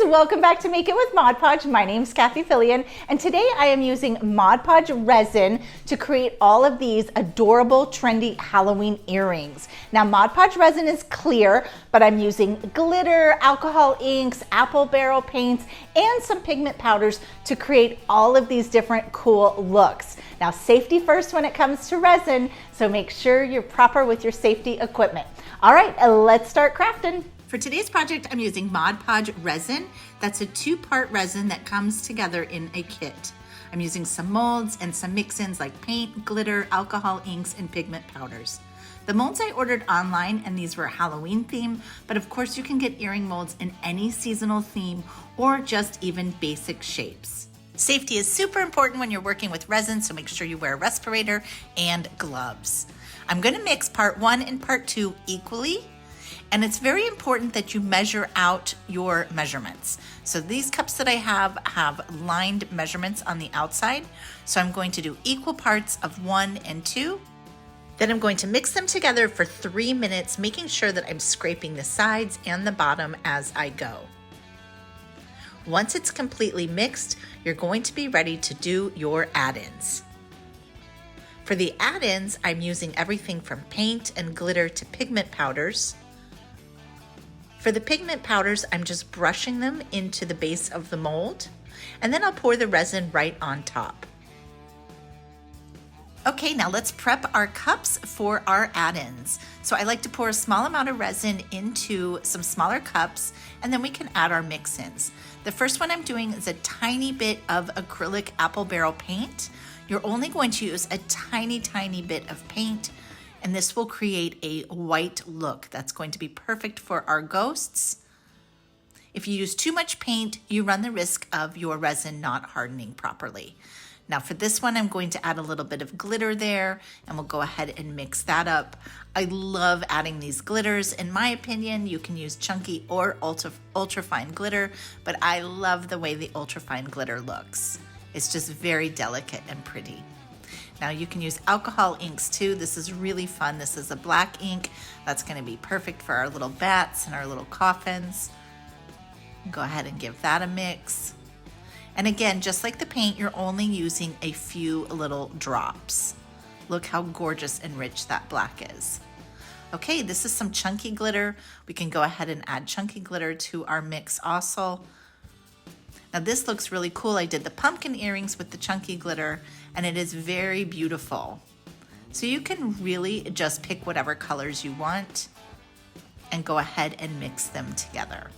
welcome back to Make It with Mod Podge. My name's Cathie and today I am using Mod Podge Resin to create all of these adorable, trendy Halloween earrings. Now, Mod Podge Resin is clear, but I'm using glitter, alcohol inks, apple barrel paints, and some pigment powders to create all of these different cool looks. Now, safety first when it comes to resin, so make sure you're proper with your safety equipment. All right, let's start crafting. For today's project, I'm using Mod Podge Resin. That's a two-part resin that comes together in a kit. I'm using some molds and some mix-ins like paint, glitter, alcohol inks, and pigment powders. The molds I ordered online, and these were Halloween theme, but of course you can get earring molds in any seasonal theme or just even basic shapes. Safety is super important when you're working with resin, so make sure you wear a respirator and gloves. I'm gonna mix part 1 and part 2 equally. And it's very important that you measure out your measurements. So these cups that I have lined measurements on the outside. So I'm going to do equal parts of 1 and 2. Then I'm going to mix them together for 3 minutes, making sure that I'm scraping the sides and the bottom as I go. Once it's completely mixed, you're going to be ready to do your add-ins. For the add-ins, I'm using everything from paint and glitter to pigment powders. For the pigment powders, I'm just brushing them into the base of the mold, and then I'll pour the resin right on top. Okay, now let's prep our cups for our add-ins. So I like to pour a small amount of resin into some smaller cups, and then we can add our mix-ins. The first one I'm doing is a tiny bit of acrylic apple barrel paint. You're only going to use a tiny, tiny bit of paint, and this will create a white look that's going to be perfect for our ghosts. If you use too much paint, you run the risk of your resin not hardening properly. Now for this one, I'm going to add a little bit of glitter there, and we'll go ahead and mix that up. I love adding these glitters. In my opinion, you can use chunky or ultra fine glitter, but I love the way the ultra fine glitter looks. It's just very delicate and pretty. Now you can use alcohol inks too. This is really fun. This is a black ink. That's going to be perfect for our little bats and our little coffins. Go ahead and give that a mix. And again, just like the paint, you're only using a few little drops. Look how gorgeous and rich that black is. Okay, this is some chunky glitter. We can go ahead and add chunky glitter to our mix also. Now this looks really cool. I did the pumpkin earrings with the chunky glitter, and it is very beautiful. So you can really just pick whatever colors you want and go ahead and mix them together.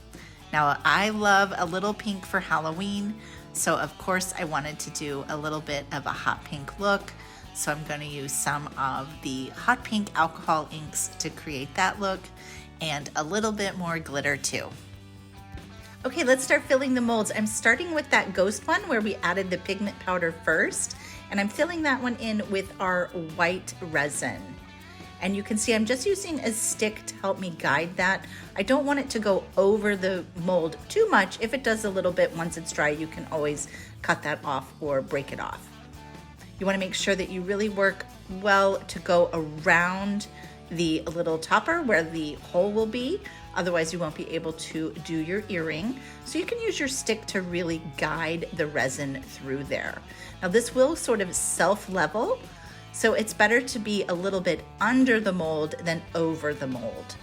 Now I love a little pink for Halloween, so of course I wanted to do a little bit of a hot pink look. So I'm going to use some of the hot pink alcohol inks to create that look, and a little bit more glitter too. Okay, let's start filling the molds. I'm starting with that ghost one where we added the pigment powder first, and I'm filling that one in with our white resin. And you can see I'm just using a stick to help me guide that. I don't want it to go over the mold too much. If it does a little bit once it's dry, you can always cut that off or break it off. You want to make sure that you really work well to go around the little topper where the hole will be. Otherwise you won't be able to do your earring. So you can use your stick to really guide the resin through there. Now this will sort of self-level, so it's better to be a little bit under the mold than over the mold.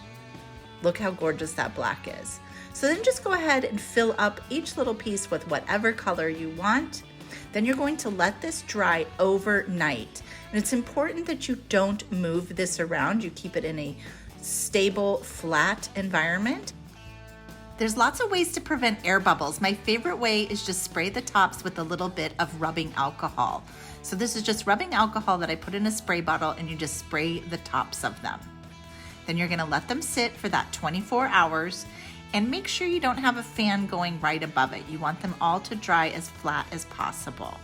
Look how gorgeous that black is. So then just go ahead and fill up each little piece with whatever color you want. Then you're going to let this dry overnight. And it's important that you don't move this around. You keep it in a stable, flat environment. There's lots of ways to prevent air bubbles. My favorite way is just spray the tops with a little bit of rubbing alcohol. So this is just rubbing alcohol that I put in a spray bottle, and you just spray the tops of them. Then you're gonna let them sit for that 24 hours, and make sure you don't have a fan going right above it. You want them all to dry as flat as possible.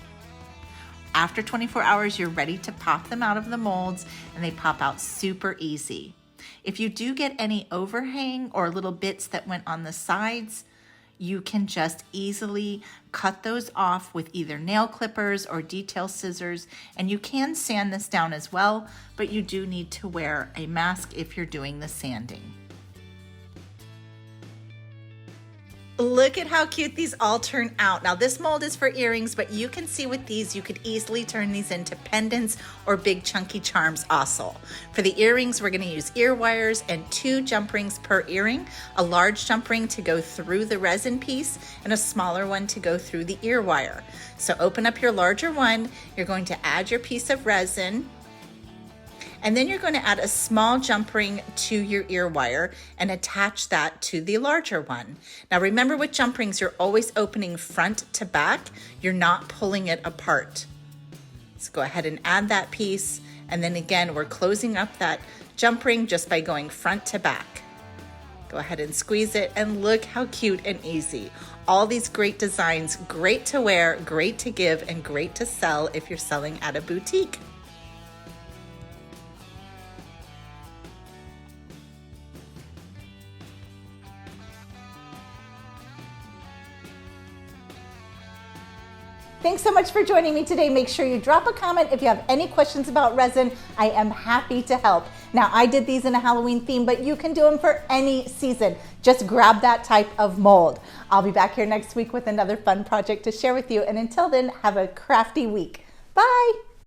After 24 hours, you're ready to pop them out of the molds, and they pop out super easy. If you do get any overhang or little bits that went on the sides, you can just easily cut those off with either nail clippers or detail scissors, and you can sand this down as well, but you do need to wear a mask if you're doing the sanding. Look at how cute these all turn out. Now this mold is for earrings, but you can see with these, you could easily turn these into pendants or big chunky charms also. For the earrings, we're gonna use ear wires and 2 jump rings per earring, a large jump ring to go through the resin piece and a smaller one to go through the ear wire. So open up your larger one, you're going to add your piece of resin, and then you're going to add a small jump ring to your ear wire and attach that to the larger one. Now remember, with jump rings, you're always opening front to back. You're not pulling it apart. So go ahead and add that piece. And then again, we're closing up that jump ring just by going front to back. Go ahead and squeeze it, and look how cute and easy. All these great designs, great to wear, great to give, and great to sell if you're selling at a boutique. Thanks so much for joining me today. Make sure you drop a comment if you have any questions about resin. I am happy to help. Now, I did these in a Halloween theme, but you can do them for any season. Just grab that type of mold. I'll be back here next week with another fun project to share with you. And until then, have a crafty week. Bye.